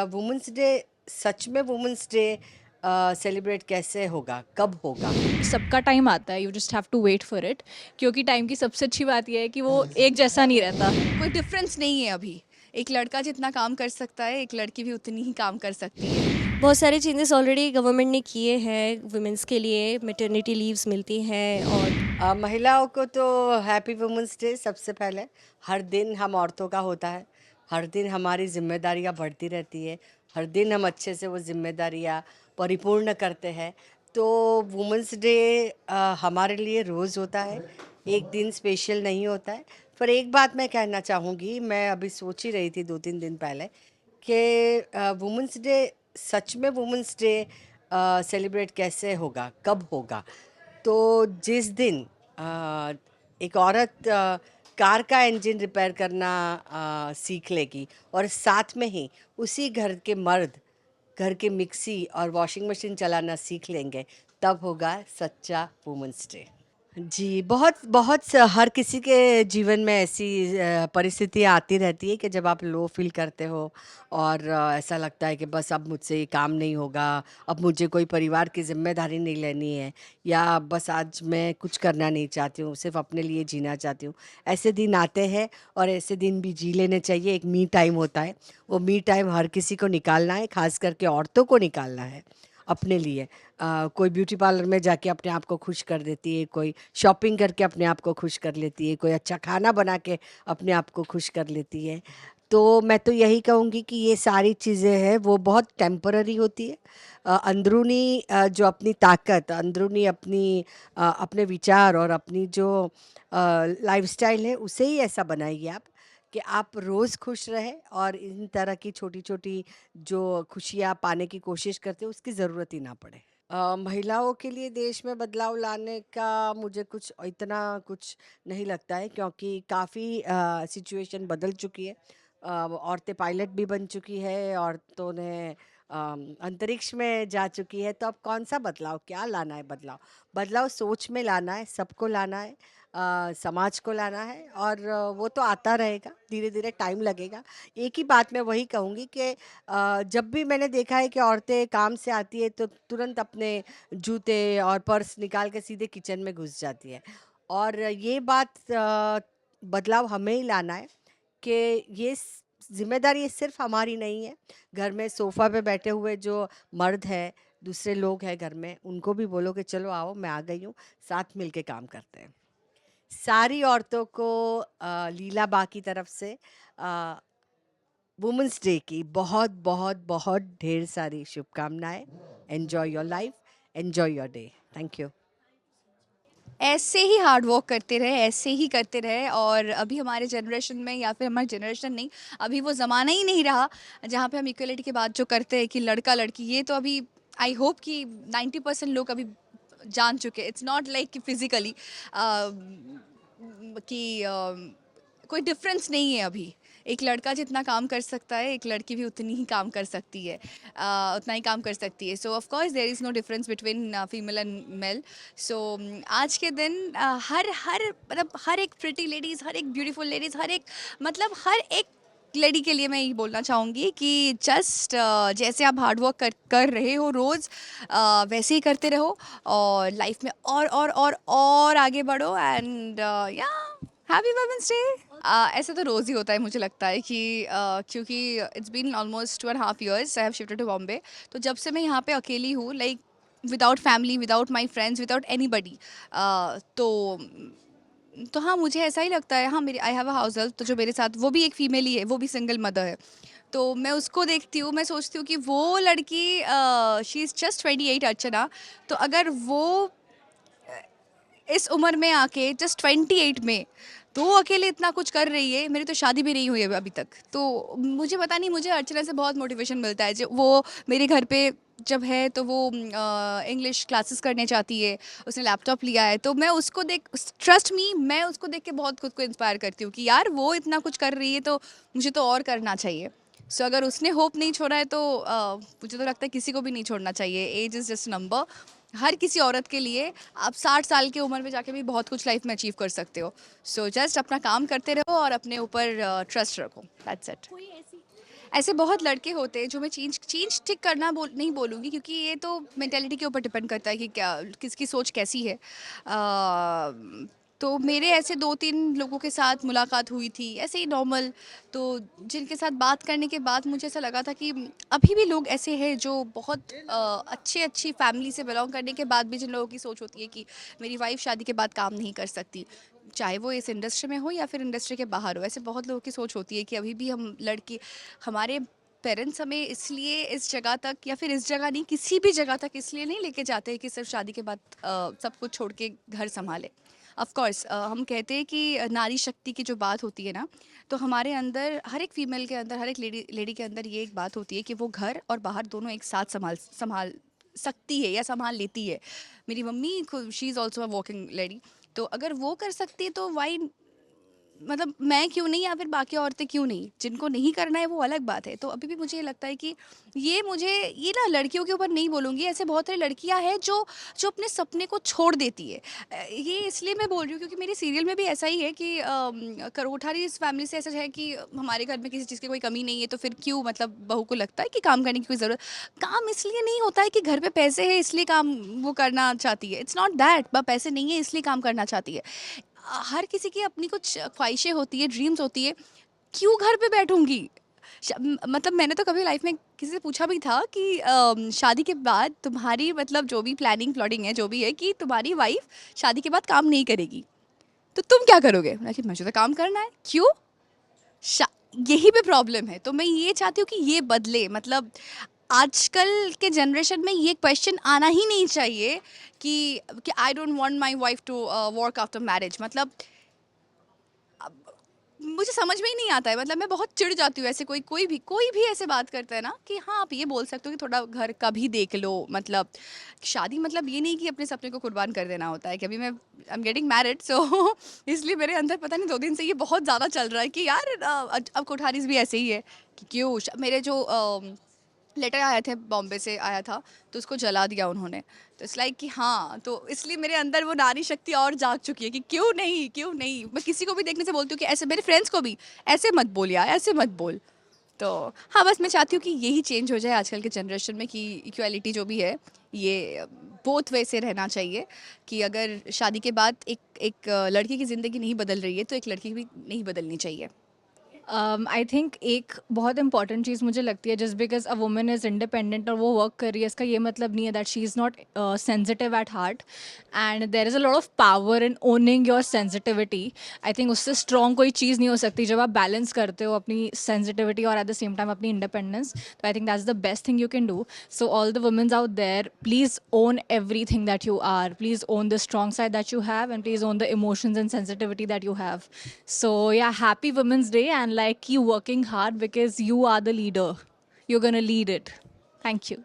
Women's day, सच में women's day celebrate कैसे होगा, कब होगा? सबका टाइम आता है, you just have to wait for it. क्योंकि टाइम की सबसे अच्छी बात यह है कि वो एक जैसा नहीं रहता। कोई डिफरेंस नहीं है अभी। एक लड़का जितना काम कर सकता है, एक लड़की भी उतनी ही काम कर सकती है। बहुत सारे चेंजेस ऑलरेडी गवर्नमेंट ने किए हैं वुमेंस के लिए, मैटरनिटी लीव्स मिलती हैं और महिलाओं को तो हैप्पी वुमेंस डे सबसे पहले। हर दिन हम औरतों का होता है, हर दिन हमारी जिम्मेदारियां बढ़ती रहती है, हर दिन हम अच्छे से वो जिम्मेदारियां परिपूर्ण करते हैं। तो वुमेंस डे हमारे लिए रोज़ होता है, एक दिन स्पेशल नहीं होता है। पर एक बात मैं कहना चाहूँगी, मैं अभी सोच ही रही थी 2-3 दिन पहले कि वुमेंस डे, सच में वुमेंस डे सेलिब्रेट कैसे होगा, कब होगा? तो जिस दिन एक औरत कार का इंजन रिपेयर करना सीख लेगी और साथ में ही उसी घर के मर्द घर के मिक्सी और वॉशिंग मशीन चलाना सीख लेंगे, तब होगा सच्चा वुमेंस डे। जी, बहुत बहुत हर किसी के जीवन में ऐसी परिस्थितियाँ आती रहती है कि जब आप लो फील करते हो और ऐसा लगता है कि बस अब मुझसे ये काम नहीं होगा, अब मुझे कोई परिवार की ज़िम्मेदारी नहीं लेनी है, या बस आज मैं कुछ करना नहीं चाहती हूँ, सिर्फ़ अपने लिए जीना चाहती हूँ। ऐसे दिन आते हैं और ऐसे दिन भी जी लेने चाहिए। एक मी टाइम होता है, वो मी टाइम हर किसी को निकालना है, ख़ास करके औरतों को निकालना है अपने लिए। कोई ब्यूटी पार्लर में जाके अपने आप को खुश कर देती है, कोई शॉपिंग करके अपने आप को खुश कर लेती है, कोई अच्छा खाना बना के अपने आप को खुश कर लेती है। तो मैं तो यही कहूँगी कि ये सारी चीज़ें हैं वो बहुत टेम्पररी होती है। अंदरूनी जो अपनी ताकत, अंदरूनी अपने विचार और अपनी जो लाइफ़स्टाइल है, उसे ही ऐसा बनाइए आप कि आप रोज़ खुश रहें और इन तरह की छोटी-छोटी जो खुशियाँ पाने की कोशिश करते हैं, उसकी ज़रूरत ही ना पड़े। महिलाओं के लिए देश में बदलाव लाने का मुझे कुछ इतना कुछ नहीं लगता है, क्योंकि काफ़ी सिचुएशन बदल चुकी है। औरतें पायलट भी बन चुकी है, औरतों ने अंतरिक्ष में जा चुकी है, तो अब कौन सा बदलाव, क्या लाना है बदलाव? बदलाव सोच में लाना है, सबको लाना है, समाज को लाना है, और वो तो आता रहेगा, धीरे धीरे टाइम लगेगा। एक ही बात मैं वही कहूँगी कि जब भी मैंने देखा है कि औरतें काम से आती है तो तुरंत अपने जूते और पर्स निकाल के सीधे किचन में घुस जाती है। और ये बात बदलाव हमें ही लाना है कि ये जिम्मेदारी सिर्फ हमारी नहीं है। घर में सोफ़ा पे बैठे हुए जो मर्द है, दूसरे लोग हैं घर में, उनको भी बोलो कि चलो आओ, मैं आ गई हूँ, साथ मिल के काम करते हैं। सारी औरतों को लीला बा की तरफ से वुमेंस डे की बहुत बहुत बहुत ढेर सारी शुभकामनाएं। Enjoy your life, enjoy your day. Thank you. ऐसे ही हार्ड वर्क करते रहे, ऐसे ही करते रहे। और अभी हमारे जनरेशन में, या फिर हमारी जनरेशन नहीं, अभी वो ज़माना ही नहीं रहा जहाँ पे हम इक्वलिटी की बात जो करते हैं कि लड़का लड़की, ये तो अभी आई होप कि 90% लोग अभी जान चुके। इट्स नॉट लाइक कि फिज़िकली कि कोई डिफरेंस नहीं है अभी। एक लड़का जितना काम कर सकता है, एक लड़की भी उतनी ही काम कर सकती है, उतना ही काम कर सकती है। So of course there is no difference between female and male. So आज के दिन हर हर मतलब हर एक प्रिटी लेडीज़, हर एक ब्यूटीफुल लेडीज़, हर एक मतलब हर एक लेडी के लिए मैं यही बोलना चाहूँगी कि जस्ट जैसे आप हार्ड वर्क कर रहे हो रोज़, वैसे ही करते रहो और लाइफ में और आगे बढ़ो। एंड या हैप्पी वुमेन्स डे। ऐसा तो रोज़ ही होता है, मुझे लगता है कि क्योंकि it's been almost 2.5 years I have shifted to Bombay. तो जब से मैं यहाँ पे अकेली हूँ, like without family, without my friends, without any buddy, तो हाँ, मुझे ऐसा ही लगता है। हाँ, मेरी I have a house help, तो जो मेरे साथ, वो भी एक फीमेल ही है, वो भी सिंगल मदर है। तो मैं उसको देखती हूँ, मैं सोचती हूँ कि वो लड़की, शी इज़ जस्ट 28, अर्चना। तो अगर वो इस उम्र में आके जस्ट 28 में तो वो अकेले इतना कुछ कर रही है, मेरी तो शादी भी नहीं हुई है अभी तक। तो मुझे पता नहीं, मुझे अर्चना से बहुत मोटिवेशन मिलता है। जो वो मेरे घर पे जब है तो वो इंग्लिश क्लासेस करने चाहती है, उसने लैपटॉप लिया है। तो मैं उसको देख, ट्रस्ट मी, मैं उसको देख के बहुत खुद को इंस्पायर करती हूँ कि यार वो इतना कुछ कर रही है तो मुझे तो और करना चाहिए। सो अगर उसने होप नहीं छोड़ा है तो मुझे तो लगता है किसी को भी नहीं छोड़ना चाहिए। Age is just number. हर किसी औरत के लिए आप 60 साल की उम्र में जाके भी बहुत कुछ लाइफ में अचीव कर सकते हो। सो जस्ट अपना काम करते रहो और अपने ऊपर ट्रस्ट रखो, दैट्स इट। ऐसे बहुत लड़के होते हैं जो मैं चेंज चेंज ठीक करना नहीं बोलूँगी, क्योंकि ये तो मेंटेलिटी के ऊपर डिपेंड करता है कि क्या किसकी सोच कैसी है। तो मेरे ऐसे 2-3 लोगों के साथ मुलाकात हुई थी, ऐसे ही नॉर्मल, तो जिनके साथ बात करने के बाद मुझे ऐसा लगा था कि अभी भी लोग ऐसे हैं जो बहुत अच्छी फैमिली से बिलोंग करने के बाद भी जिन लोगों की सोच होती है कि मेरी वाइफ शादी के बाद काम नहीं कर सकती, चाहे वो इस इंडस्ट्री में हो या फिर इंडस्ट्री के बाहर हो। ऐसे बहुत लोगों की सोच होती है कि अभी भी हम लड़की, हमारे पेरेंट्स हमें इसलिए इस जगह तक, या फिर इस जगह नहीं, किसी भी जगह तक इसलिए नहीं लेके जाते हैं कि सिर्फ शादी के बाद सब कुछ छोड़ के घर संभाले। ऑफ कोर्स हम कहते हैं कि नारी शक्ति की जो बात होती है ना, तो हमारे अंदर, हर एक फीमेल के अंदर, हर एक लेडी के अंदर ये एक बात होती है कि वो घर और बाहर दोनों एक साथ संभाल संभाल सकती है या संभाल लेती है। मेरी mummy she is also a working lady, तो अगर वो कर सकती है तो वाई, मतलब मैं क्यों नहीं, या फिर बाकी औरतें क्यों नहीं? जिनको नहीं करना है वो अलग बात है। तो अभी भी मुझे ये लगता है कि ये ना लड़कियों के ऊपर नहीं बोलूँगी, ऐसे बहुत सारी लड़कियाँ हैं जो जो अपने सपने को छोड़ देती है। ये इसलिए मैं बोल रही हूँ क्योंकि मेरे सीरियल में भी ऐसा ही है कि करोठारी इस फैमिली से ऐसा है कि हमारे घर में किसी चीज़ की कोई कमी नहीं है, तो फिर क्यों, मतलब बहू को लगता है कि काम करने की कोई ज़रूरत, काम इसलिए नहीं होता है कि घर पे पैसे हैं इसलिए काम वो करना चाहती है। इट्स नॉट दैट, पैसे नहीं है इसलिए काम करना चाहती है। हर किसी की अपनी कुछ ख्वाहिशें होती है, ड्रीम्स होती है। क्यों घर पे बैठूंगी? मतलब मैंने तो कभी लाइफ में किसी से पूछा भी था कि शादी के बाद तुम्हारी, मतलब जो भी प्लानिंग प्लॉटिंग है, जो भी है, कि तुम्हारी वाइफ शादी के बाद काम नहीं करेगी तो तुम क्या करोगे? मैंने कहा, मुझे तो काम करना है। क्यों? यही पे प्रॉब्लम है। तो मैं ये चाहती हूँ कि ये बदले, मतलब आजकल के जनरेशन में ये क्वेश्चन आना ही नहीं चाहिए कि I don't want my wife to work after marriage. मतलब मुझे समझ में ही नहीं आता है, मतलब मैं बहुत चिढ़ जाती हूँ ऐसे, कोई भी ऐसे बात करता है ना कि हाँ आप ये बोल सकते हो कि थोड़ा घर का भी देख लो। मतलब शादी मतलब ये नहीं कि अपने सपने को कुर्बान कर देना होता है। कि अभी मैं आई एम गेटिंग मैरिड, सो इसलिए मेरे अंदर पता नहीं 2 दिन से ये बहुत ज़्यादा चल रहा है कि यार अब कोठारीज भी ऐसे ही है कि क्यों मेरे जो लेटर आए थे, बॉम्बे से आया था, तो उसको जला दिया उन्होंने। तो इट्स लाइक कि हाँ, तो इसलिए मेरे अंदर वो नारी शक्ति और जाग चुकी है कि क्यों नहीं, क्यों नहीं। मैं किसी को भी देखने से बोलती हूँ कि ऐसे, मेरे फ्रेंड्स को भी ऐसे मत बोल यार, ऐसे मत बोल। तो हाँ, बस मैं चाहती हूँ कि यही चेंज हो जाए आजकल के जनरेशन में, कि इक्वालिटी जो भी है ये बोथ वे से रहना चाहिए। कि अगर शादी के बाद एक लड़की की ज़िंदगी नहीं बदल रही है तो एक लड़की की भी नहीं बदलनी चाहिए। आई थिंक एक बहुत इंपॉर्टेंट चीज़ मुझे लगती है, just because a woman is independent और वो वर्क कर रही है, इसका ये मतलब नहीं है that she is not sensitive at heart, and there is a lot of power in owning your sensitivity. I think उससे स्ट्रॉन्ग कोई चीज़ नहीं हो सकती जब आप बैलेंस करते हो अपनी सेंसिटिविटी और एट द सेम टाइम अपनी इंडिपेंडेंस। तो I think that's the best thing you can do. So all the womens out there, please own everything that you are. Please own the strong side that you have, and please own the emotions and sensitivity that you have. So yeah, happy Women's Day, and like keep working hard because you are the leader. You're gonna lead it. Thank you.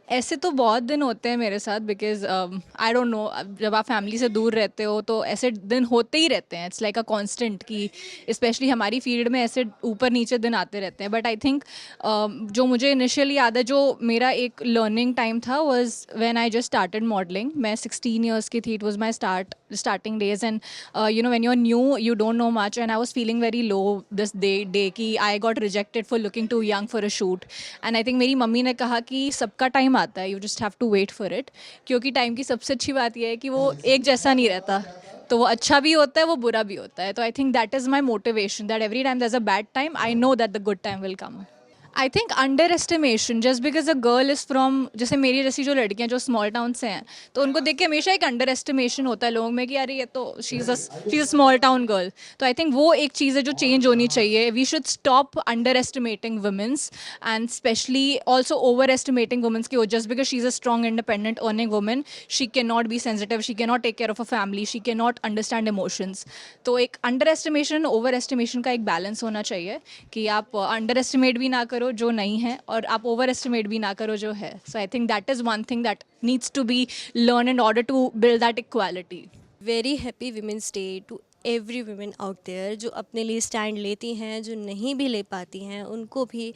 ऐसे तो बहुत दिन होते हैं मेरे साथ, because I don't know, जब आप फैमिली से दूर रहते हो तो ऐसे दिन होते ही रहते हैं। इट्स लाइक अ कांस्टेंट कि स्पेशली हमारी फील्ड में ऐसे ऊपर नीचे दिन आते रहते हैं। बट आई थिंक जो मुझे इनिशियली याद है, जो मेरा एक लर्निंग टाइम था, was when I just started modelling. मैं 16 ईयर्स की थी, it was my starting days, and you know, when you're new you don't know much, and I was feeling very low this day कि I got rejected for looking too young for a shoot. And I think मेरी mummy ने कहा कि सबका time आता है, you just have to wait for it, क्योंकि time की सबसे अच्छी बात यह है कि वो एक जैसा नहीं रहता। तो वो अच्छा भी होता है, वो बुरा भी होता है। तो I think that is my motivation, that every time there's a bad time, I know that the good time will come. I think under estimation, just because a girl is from, जैसे मेरी जैसी जो लड़कियाँ जो small town से हैं, तो उनको देख के हमेशा एक अंडर एस्टिमेशन होता है लोगों में कि अरे ये तो she is a small town girl. तो आई थिंक वो एक चीज़ है जो चेंज होनी चाहिए। We should stop underestimating women's, and specially also overestimating women's की, just because she is a strong independent earning women, she can not be sensitive, she can not take care of a family, she can not understand emotions. तो एक under estimation over estimation का एक balance होना चाहिए कि आप under estimate भी ना करो जो नहीं है, और आप ओवर एस्टिमेट भी ना करो जो है। So I think that is one thing that needs to be learn in order to build that equality. Very happy women's day to every women out there, जो अपने लिए स्टैंड लेती हैं, जो नहीं भी ले पाती हैं, उनको भी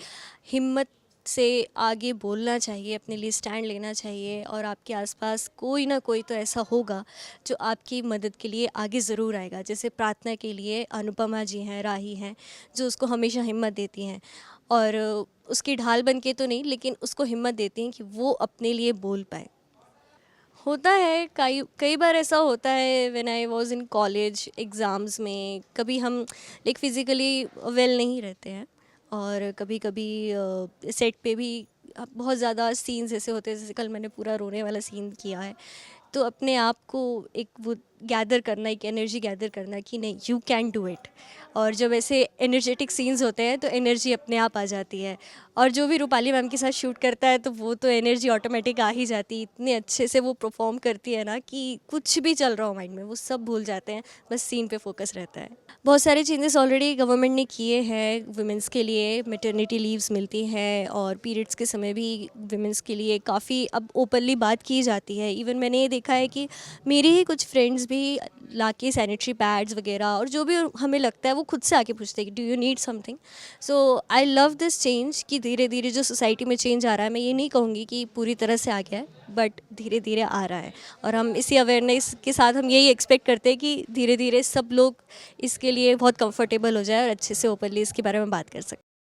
हिम्मत से आगे बोलना चाहिए, अपने लिए स्टैंड लेना चाहिए। और आपके आसपास कोई ना कोई तो ऐसा होगा जो आपकी मदद के लिए आगे ज़रूर आएगा। जैसे प्रार्थना के लिए अनुपमा जी हैं, राही हैं, जो उसको हमेशा हिम्मत देती हैं। और उसकी ढाल बन के तो नहीं, लेकिन उसको हिम्मत देती हैं कि वो अपने लिए बोल पाए। होता है, कई कई बार ऐसा होता है when I was in college exams में, कभी हम लाइक फिज़िकली वेल नहीं रहते हैं, और कभी कभी सेट पे भी बहुत ज़्यादा सीन्स ऐसे होते हैं, जैसे कल मैंने पूरा रोने वाला सीन किया है। तो अपने आप को एक वो गैदर करना, एक एनर्जी गैदर करना कि नहीं, यू कैन डू इट। और जब ऐसे एनर्जेटिक सीन्स होते हैं तो एनर्जी अपने आप आ जाती है। और जो भी रूपाली मैम के साथ शूट करता है तो वो तो एनर्जी ऑटोमेटिक आ ही जाती है। इतने अच्छे से वो परफॉर्म करती है ना कि कुछ भी चल रहा हो माइंड में वो सब भूल जाते हैं, बस सीन पे फोकस रहता है। बहुत सारे चेंजेस ऑलरेडी गवर्नमेंट ने किए हैं वुमेंस के लिए। मैटरनिटी लीव्स मिलती हैं और पीरियड्स के समय भी वुमेंस के लिए काफ़ी अब ओपनली बात की जाती है। इवन मैंने ये देखा है कि मेरी ही कुछ फ्रेंड्स भी लाके सैनिटरी पैड्स वगैरह, और जो भी हमें लगता है वो खुद से आके पूछते हैं कि do you need something. So I love this change कि धीरे धीरे जो सोसाइटी में चेंज आ रहा है, मैं ये नहीं कहूँगी कि पूरी तरह से आ गया है, बट धीरे धीरे आ रहा है। और हम इसी अवेयरनेस के साथ हम यही एक्सपेक्ट करते हैं कि धीरे धीरे सब लोग इसके लिए बहुत कंफर्टेबल हो जाए और अच्छे से ओपनली इसके बारे में बात कर सकें।